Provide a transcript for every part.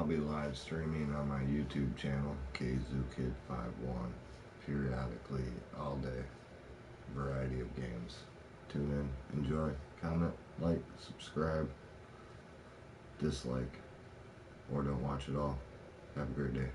be live streaming on my YouTube channel, KZooKid51, periodically, all day, variety of games. Tune in, enjoy, comment, like, subscribe, dislike, or don't watch at all. Have a great day.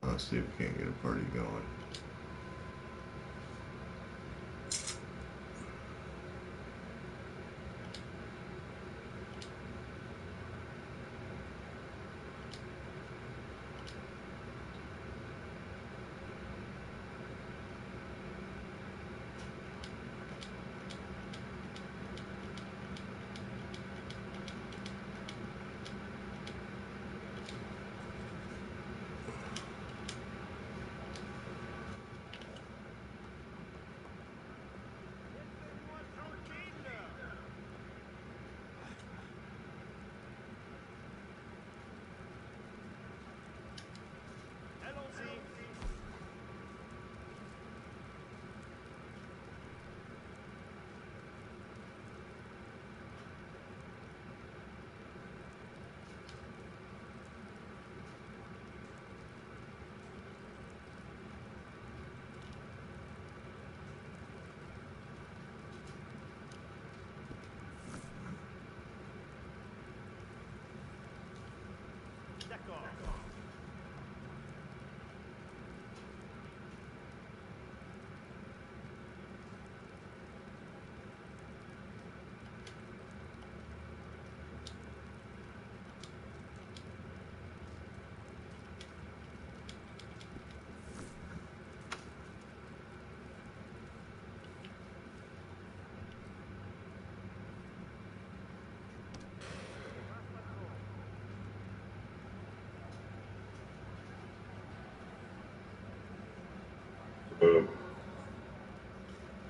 Let's see if we can't get a party going.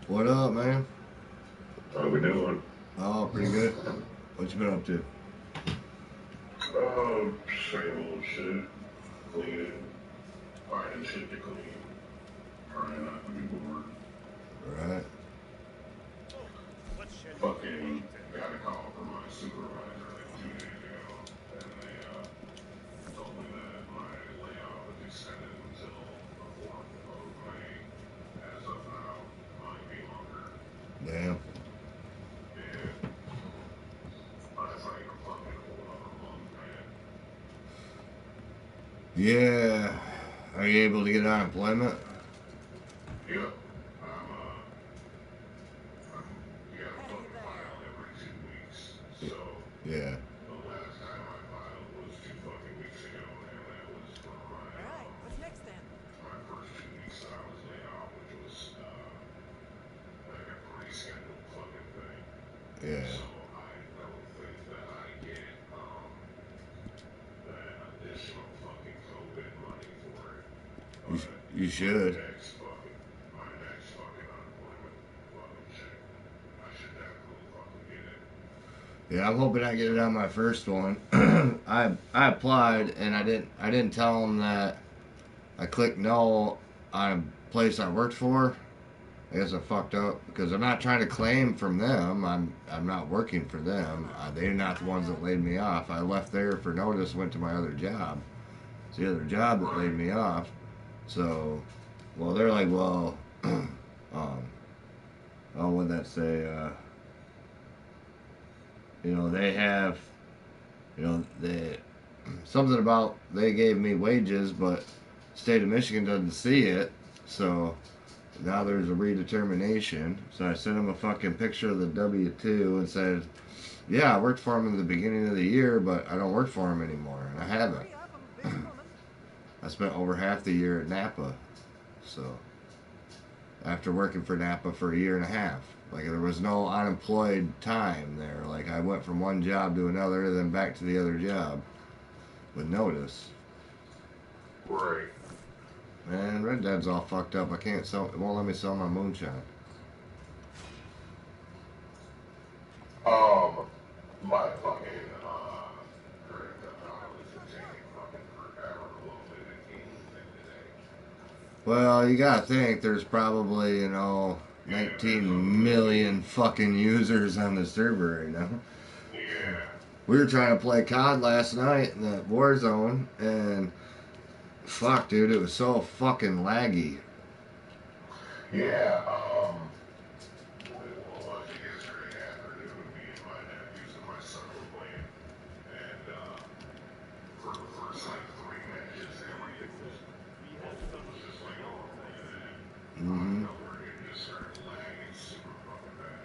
What up, man? How we doing? Oh, pretty good. What you been up to? Same old shit. Cleaning, finding shit to clean, trying not to be bored. Right. Fucking got a call from my supervisor like 2 days ago, and they told me that my layoff is extended until the 4th of May. As of now, it might be longer. Damn. Yeah. That's like a fucking whole other month, man. Yeah. Are you able to get unemployment? Yep. I'm, you gotta fucking file every 2 weeks. So Yeah. the last time I filed was 2 fucking weeks ago, and that was for my Alright, what's next then? my first 2 weeks that I was laid off, which was like a pre-scheduled fucking thing. Yeah. So I don't think that I get that additional fucking COVID money for it. But You should. My next fucking unemployment fucking check. I should definitely fucking get it. Yeah, I'm hoping I get it on my first one. I applied and I didn't tell them that I clicked no on a place I worked for. I guess I fucked up because I'm not trying to claim from them. I'm not working for them. They're not the ones that laid me off. I left there for notice, went to my other job. It's the other job that laid me off. So, well, they're like, well, oh, what'd that say? They have, they something about they gave me wages, but state of Michigan doesn't see it. So now there's a redetermination. So I sent him a fucking picture of the W-2 and said, yeah, I worked for him in the beginning of the year, but I don't work for him anymore. And I haven't. I spent over half the year at Napa. So after working for Napa for a year and a half. Like there was no unemployed time there. Like I went from one job to another, then back to the other job with notice. Right. Man, Red Dead's all fucked up. I can't sell. It won't let me sell my moonshine. My fucking, Grand Theft Auto is taking fucking forever to load it in today. Well, you gotta think there's probably 19 million fucking users on the server right now. Yeah. We were trying to play COD last night in the Warzone, and fuck, dude, it was so fucking laggy. Yeah, well, I think yesterday afternoon, me and my nephews and my son were playing, and, for the first, like, 3 matches, everything was just like normal, and then, Mm-hmm. nowhere, it just started lagging super fucking bad.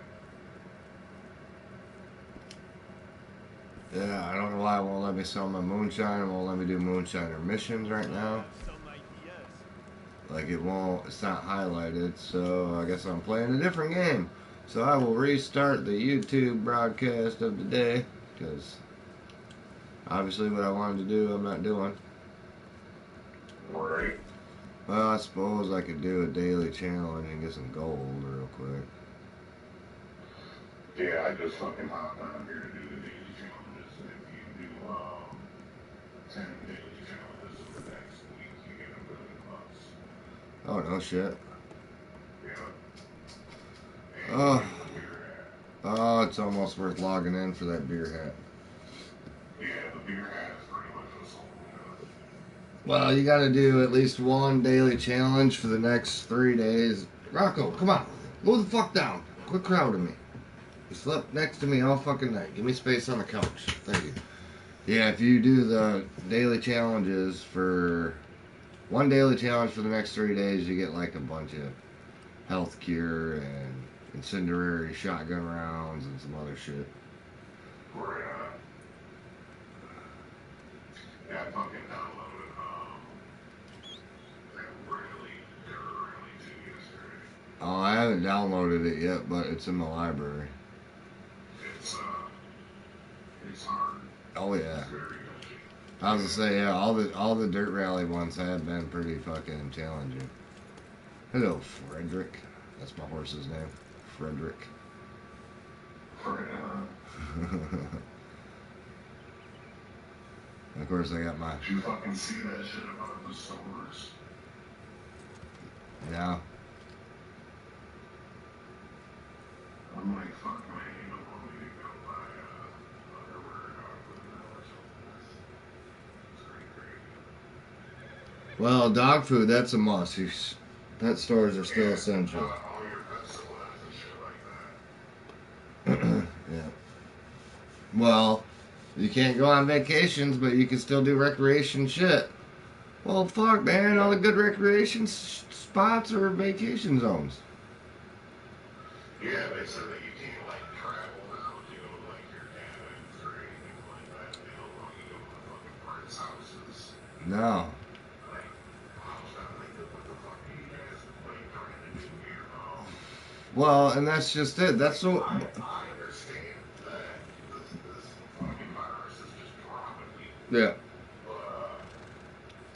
Yeah, I don't know why it won't let me sell my moonshine. It won't let me do moonshiner missions right now. Like it won't, it's not highlighted, so I guess I'm playing a different game. So I will restart the YouTube broadcast of the day, because obviously what I wanted to do, I'm not doing. Right. Well, I suppose I could do a daily challenge and get some gold real quick. Yeah, I just fucking hopped on here to do the daily challenges, and if you do, 10 daily challenges for the next week, you get $1 million. Oh, no shit. Yeah. Oh, oh, it's almost worth logging in for that beer hat. Yeah, the beer hat is pretty much what's holding it. Well, you gotta do at least one daily challenge for the next 3 days. Rocco, come on. Go the fuck down. Quit crowding me. You slept next to me all fucking night. Give me space on the couch. Thank you. Yeah, if you do the daily challenges for one daily challenge for the next 3 days, you get like a bunch of health cure and incendiary shotgun rounds and some other shit. Right. Yeah, I fucking downloaded, that really too yesterday. Oh, I haven't downloaded it yet, but it's in my library. It's hard. Oh yeah. It's very touchy. I was gonna say, yeah, all the dirt rally ones have been pretty fucking challenging. Hello, Frederick. That's my horse's name, Frederick. Of course, I got my. Did you fucking see that shit about the stores? Yeah. I'm like, fuck, man, you don't want me to go buy, underwear and outfit or something. It's pretty crazy. Well, dog food, that's a must. Pet stores are still essential. All your pet supplies and shit like that. Yeah. Well, you can't go on vacations, but you can still do recreation shit. Well, fuck, man. All the good recreation spots are vacation zones. Yeah, they said that you can't, like, travel now to go to, like, your cabins or anything like that. They don't want you to go to fucking friends' houses. No. Like, I was like, what the fuck are you guys, like, trying to do here, though? Well, and that's just it. That's so. I understand that this fucking virus is just dropping people. Yeah.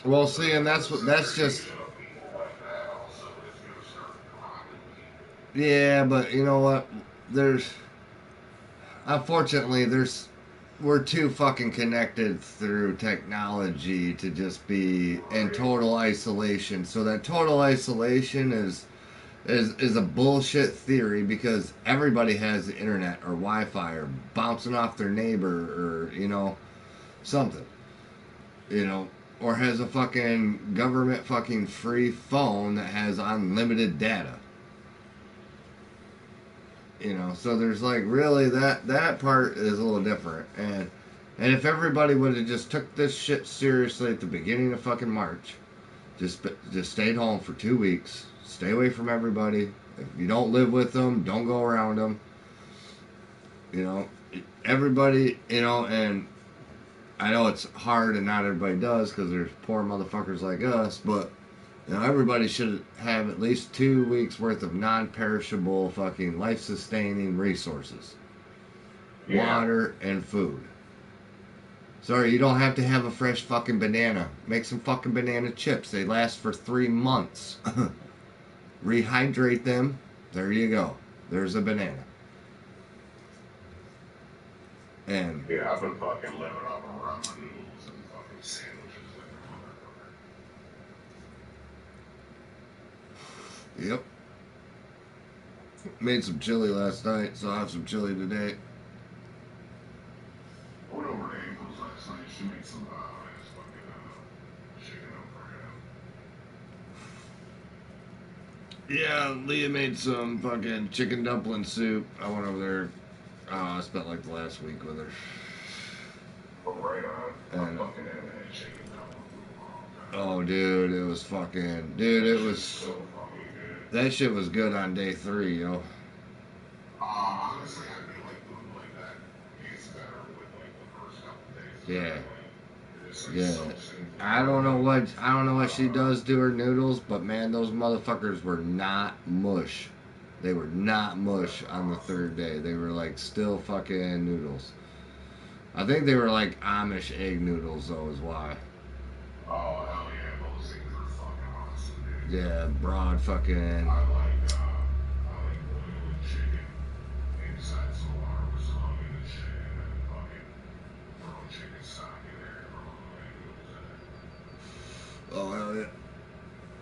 Well, see, and that's just. Yeah, but you know what? There's unfortunately we're too fucking connected through technology to just be in Right. total isolation. So that total isolation is a bullshit theory because everybody has the internet or Wi-Fi or bouncing off their neighbor or something, you know, or has a fucking government fucking free phone that has unlimited data. So there's like really that part is a little different, and if everybody would have just took this shit seriously at the beginning of fucking March, just stayed home for 2 weeks, stay away from everybody. If you don't live with them, don't go around them. You know, everybody. And I know it's hard and not everybody does because there's poor motherfuckers like us, but everybody should have at least 2 weeks worth of non-perishable fucking life-sustaining resources. Yeah. Water and food. Sorry, you don't have to have a fresh fucking banana. Make some fucking banana chips. They last for 3 months. Rehydrate them. There you go. There's a banana. And Yeah, I've been fucking living off of ramen noodles and fucking sandwiches like a motherfucker. yep. Made some chili last night, so I'll have some chili today. I went over to Angel's last night. She made some nice fucking chicken Alfredo. Yeah, Leah made some fucking chicken dumpling soup. I went over there. I spent like the last week with her. Oh, right on. I And fucking haven't had chicken dumpling. oh, dude, it was fucking. Dude, it was. So fucking good. That shit was good on day 3, yo. Honestly, I feel like food like that gets better with like the first couple days. Yeah. It's like Yeah. so simple. I don't know what she does to her noodles, but man, those motherfuckers were not mush. They were not mush on the 3rd day. They were like still fucking noodles. I think they were like Amish egg noodles though, is why. Oh, hell yeah, those things are fucking awesome, dude. Yeah, broad fucking. I like boiled chicken inside some water with some onion and shit, and then fucking throw chicken stock in there and throw the noodles in it. Oh hell yeah.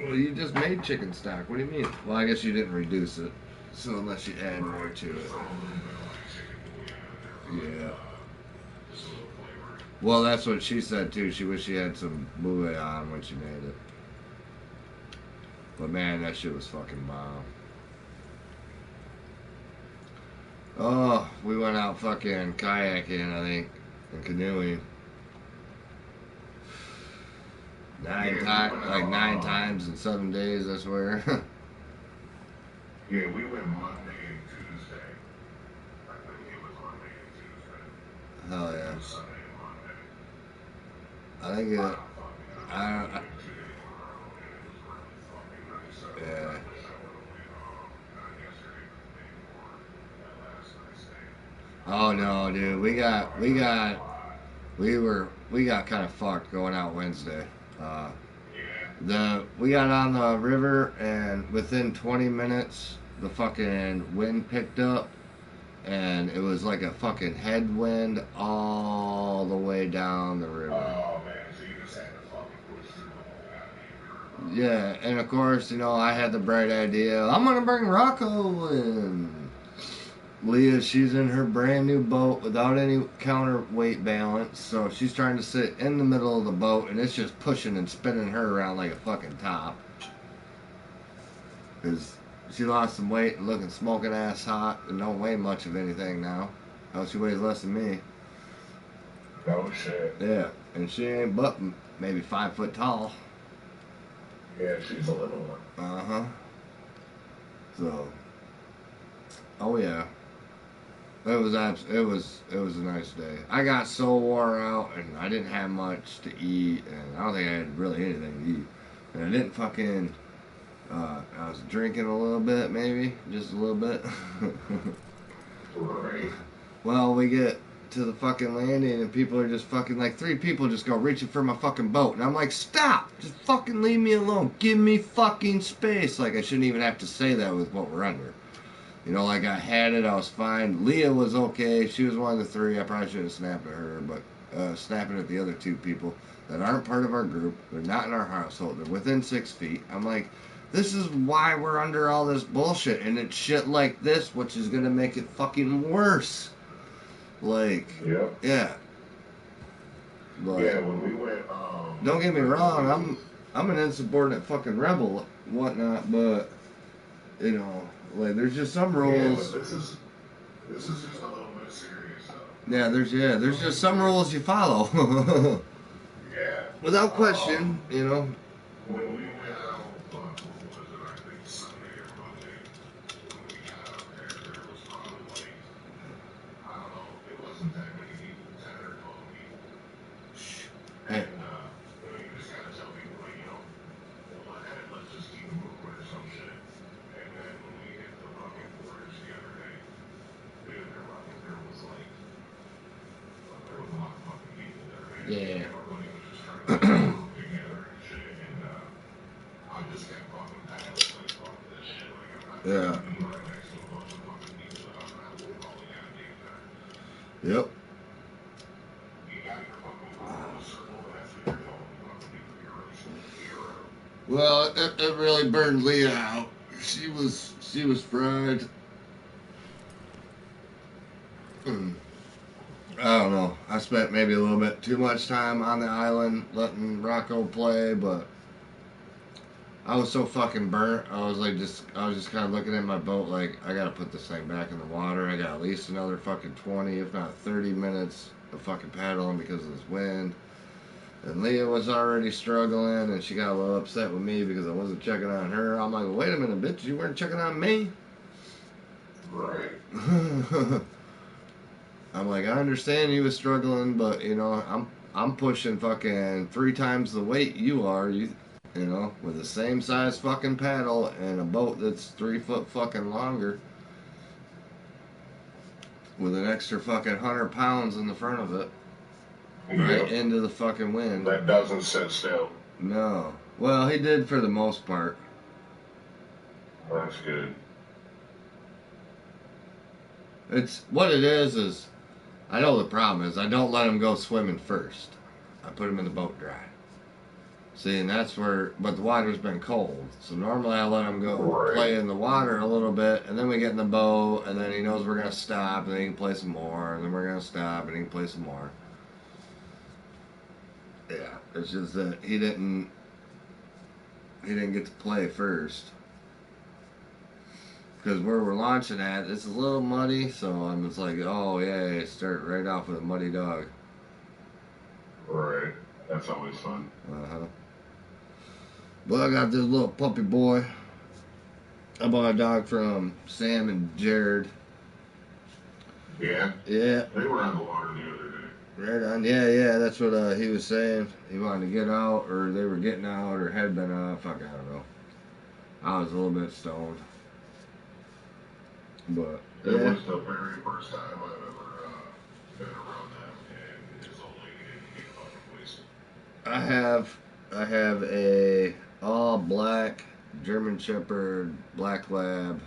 Well, you just made chicken stock. What do you mean? Well, I guess you didn't reduce it. So unless you add more to it. Throw a little bit of like chicken bouillon in there for Yeah. just a little flavor. Well, that's what she said too. She wished she had some bouillon when she made it. But man, that shit was fucking bomb. Oh, we went out fucking kayaking, I think, and canoeing. Like 9 times in 7 days, I swear. Yeah, we went Monday and Tuesday. I think it was Monday and Tuesday. Hell It yeah. was Sunday and Monday. I think it. I, yeah. Oh no, dude. We got kind of fucked going out Wednesday. We got on the river and within 20 minutes the fucking wind picked up and it was like a fucking headwind all the way down the river. Oh man, so you just had to fucking push through the whole goddamn river. Yeah, and of course, I had the bright idea. I'm gonna bring Rocco in. Leah, she's in her brand new boat without any counterweight balance, so she's trying to sit in the middle of the boat, and it's just pushing and spinning her around like a fucking top. Because she lost some weight and looking smoking ass hot and don't weigh much of anything now. Hell, she weighs less than me. Oh shit. Yeah, and she ain't but maybe 5 foot tall. Yeah, she's a little one. Uh-huh. So, oh yeah. It was a nice day. I got so wore out and I didn't have much to eat and I don't think I had really anything to eat. And I didn't fucking I was drinking a little bit maybe, just a little bit. Right. Well, we get to the fucking landing and people are just fucking like 3 people just go reaching for my fucking boat and I'm like, stop! Just fucking leave me alone. Give me fucking space. Like I shouldn't even have to say that with what we're under. You know, like I had it, I was fine. Leah was okay. She was one of the three. I probably should have snapped at her, but snapping at the other two people that aren't part of our group. They're not in our household. They're within 6 feet. I'm like, this is why we're under all this bullshit, and it's shit like this, which is gonna make it fucking worse. Like, Yep. yeah. But Yeah, when we went, don't get me wrong, I'm an insubordinate fucking rebel, and whatnot, but you know, like there's just some yeah, rules. but this is just a little bit serious though. There's just some rules you follow. Yeah. Without question, you know. When we went out, what was it? I think Sunday or Monday. When we got out there was probably like, I don't know, it wasn't that many people, 10 or 12 people. Hey, And you just gotta tell people, like, you know, well, hey, let's just keep it moving or some shit. And then when we hit the fucking borders the other day, dude, there was like, there was a lot of fucking people there, man. yeah. Everybody was just trying to move together and shit. And I just kept fucking paddling, like, fuck this shit. Like, I'm not Yeah. gonna be right next to a bunch of fucking people that I'm not with all the goddamn time. Yep. You got your fucking little circle, but that's what you're calling fucking people heroes. Hero. Well, it really burned Leah out. She was fried. Mm. I don't know. I spent maybe a little bit too much time on the island letting Rocco play, but I was so fucking burnt. I was just kind of looking at my boat like I gotta put this thing back in the water. I got at least another fucking 20, if not 30 minutes of fucking paddling because of this wind. And Leah was already struggling, and she got a little upset with me because I wasn't checking on her. I'm like, wait a minute, bitch, you weren't checking on me? Right. I'm like, I understand you was struggling, but you know, I'm pushing fucking 3 times the weight you are. You know, with the same size fucking paddle and a boat that's 3 foot fucking longer, with an extra fucking 100 pounds in the front of it, right Yep. into the fucking wind. That doesn't sit still. No. Well, he did for the most part. That's good. It's what it is I know the problem is I don't let him go swimming first. I put him in the boat dry. See, and that's where, but the water's been cold. So normally I let him go Right. play in the water a little bit, and then we get in the boat, and then he knows we're going to stop, and then he can play some more, and then we're going to stop, and he can play some more. Yeah, it's just that he didn't get to play first. Because where we're launching at, it's a little muddy, so I'm just like, oh yeah, start right off with a muddy dog. Right. That's always fun. Uh-huh. Well, I got this little puppy boy. I bought a dog from Sam and Jared. Yeah. Yeah, They were on the water the other day. right on. Yeah, that's what he was saying. He wanted to get out, or they were getting out, or had been out. Fuck, I don't know. I was a little bit stoned. But, It yeah. was the very first time I've ever been around them, and his old lady didn't get fucking wasted. I have a all black German Shepherd Black Lab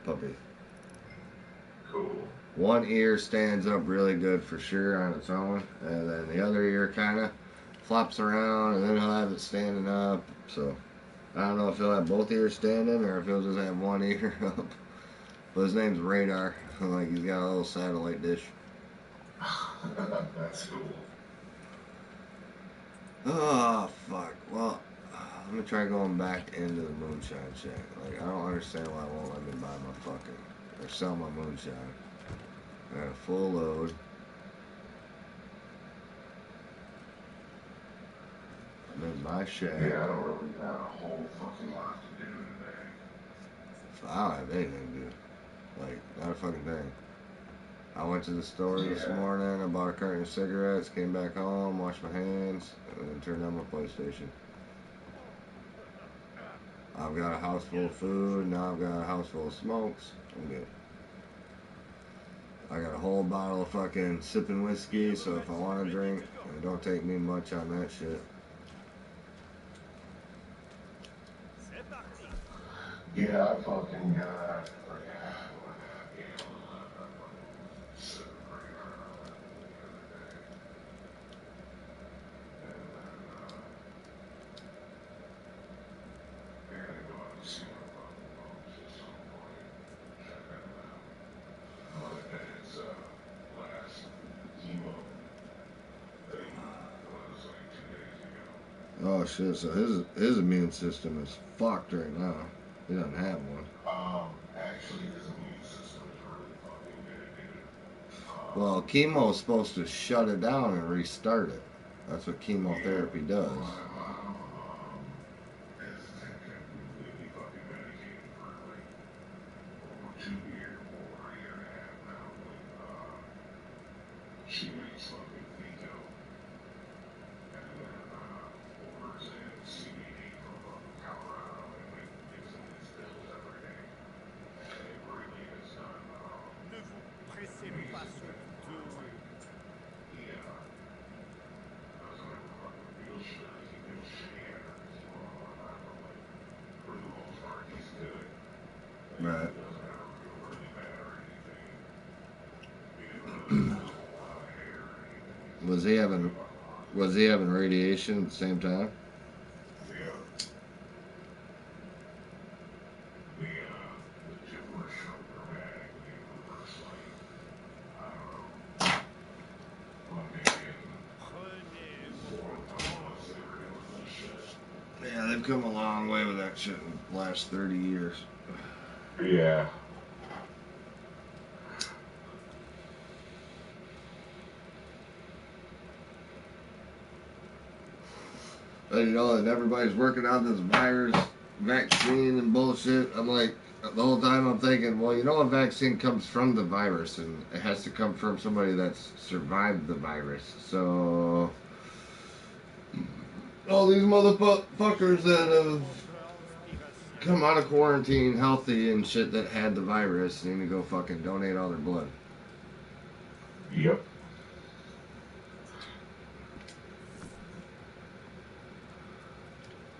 puppy. Cool. One ear stands up really good for sure on its own, and then the other ear kind of flops around, and then he'll have it standing up. So I don't know if he'll have both ears standing or if he'll just have one ear up. But his name's Radar. Like he's got a little satellite dish. That's cool. Oh fuck. Well, let me try going back into the moonshine shack. Like I don't understand why it won't let me buy my fucking or sell my moonshine. I got a full load. I'm in my shack. Yeah, I don't really have a whole fucking lot to do today. I don't have anything to do. Like, not a fucking thing. I went to the store this Yeah. morning, I bought a carton of cigarettes, came back home, washed my hands, and then turned on my PlayStation. I've got a house full of food, now I've got a house full of smokes. I'm good. I got a whole bottle of fucking sipping whiskey, so if I want to drink, it don't take me much on that shit. Yeah, I fucking got. Sitting pretty hard on it the other day. And then, I gotta go out and see my fucking folks at some point. Check that out. My dad's, last chemo thing was like 2 days ago. Oh shit! So his immune system is fucked right now. He doesn't have one. Actually, his immune system is really fucking good, dude. Well, chemo is supposed to shut it down and restart it. That's what chemotherapy Yeah, does. my mom, has been completely fucking medicated for like over 2 years, over a year and a half now. She makes fucking Vico and then, orders in CBD from fucking Colorado and like mixing these pills every day. And it really has done, Ne vous pressez pas amazing sur things for him. Like, he, doesn't ever fucking feel shit. He feels shitty after his chemo and whatnot, but like, for the most part, he's good. Like, he Right. doesn't ever feel really bad or anything. He never doesn't lose a whole lot of hair or anything. He's Was he really having fucking awesome. Was he having radiation at the same time? Yeah. The tumor shrunk dramatically in the first, like, I don't know, fucking Prenez 4 or 5 votre months they were doing this shit. Yeah, they've come a long way with that shit in the last 30 years. Yeah. And you know, and everybody's working on this virus vaccine and bullshit. I'm like, the whole time I'm thinking, well, you know, a vaccine comes from the virus, and it has to come from somebody that's survived the virus. So, all these motherfuckers that have come out of quarantine healthy and shit that had the virus need to go fucking donate all their blood. Yep.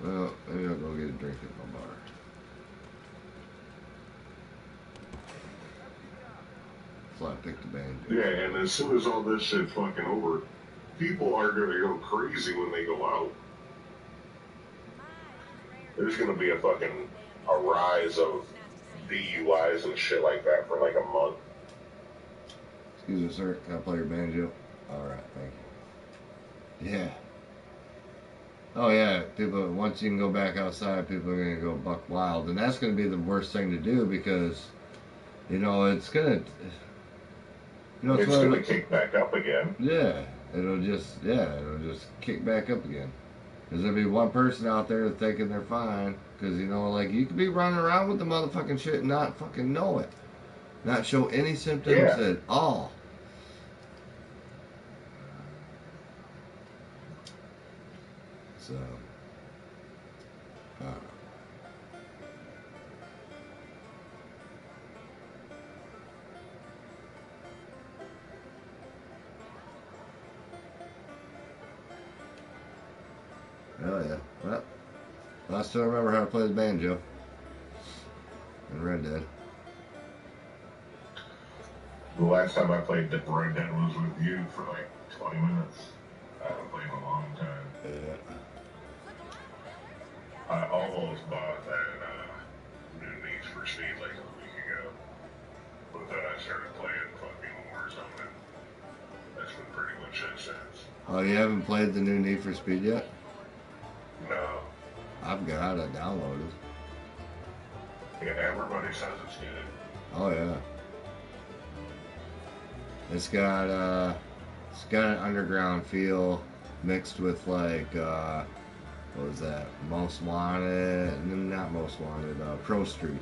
Well, maybe I'll go get a drink at my bar. So I picked the banjo. Yeah, and as soon as all this shit fucking over, people are gonna go crazy when they go out. There's gonna be a rise of DUIs and shit like that for like a month. Excuse me, sir. Can I play your banjo? All right, thank you. Yeah. Oh yeah, people. Once you can go back outside, people are gonna go buck wild, and that's gonna be the worst thing to do because, you know, it's gonna. You know, It's gonna kick back up again. Yeah, it'll just kick back up again. Because there'll be one person out there thinking they're fine. Because, you know, like, you could be running around with the motherfucking shit and not fucking know it. Not show any symptoms Yeah. at all. So, I don't know. Hell yeah. Well, I still remember how to play the banjo. In Red Dead. The last time I played Red Dead was with you for like 20 minutes. I haven't played in a long time. Yeah. I almost bought that new Need for Speed like a week ago. But then I started playing fucking Warzone, and that's been pretty much it since. Oh, you haven't played the new Need for Speed yet? No. I've got it downloaded. Yeah, everybody says it's good. Oh yeah. It's got an underground feel mixed with like what was that? Most Wanted, not Most Wanted, Pro Street.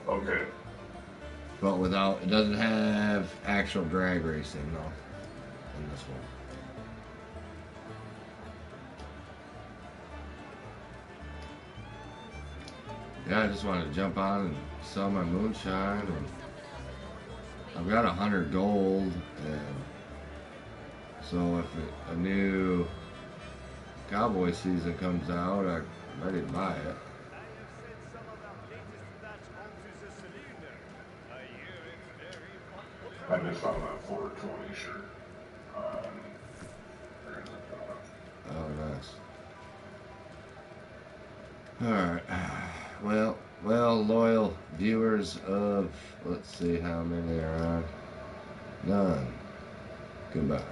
Okay. But without, it doesn't have actual drag racing though in this one. Yeah, I just wanted to jump on and sell my moonshine, and I've got 100 gold, and so if a new cowboy season comes out, I'm ready to buy it. I just found that 420 shirt. Oh, nice. Alright. Well, loyal viewers of, let's see how many are on. None. Goodbye.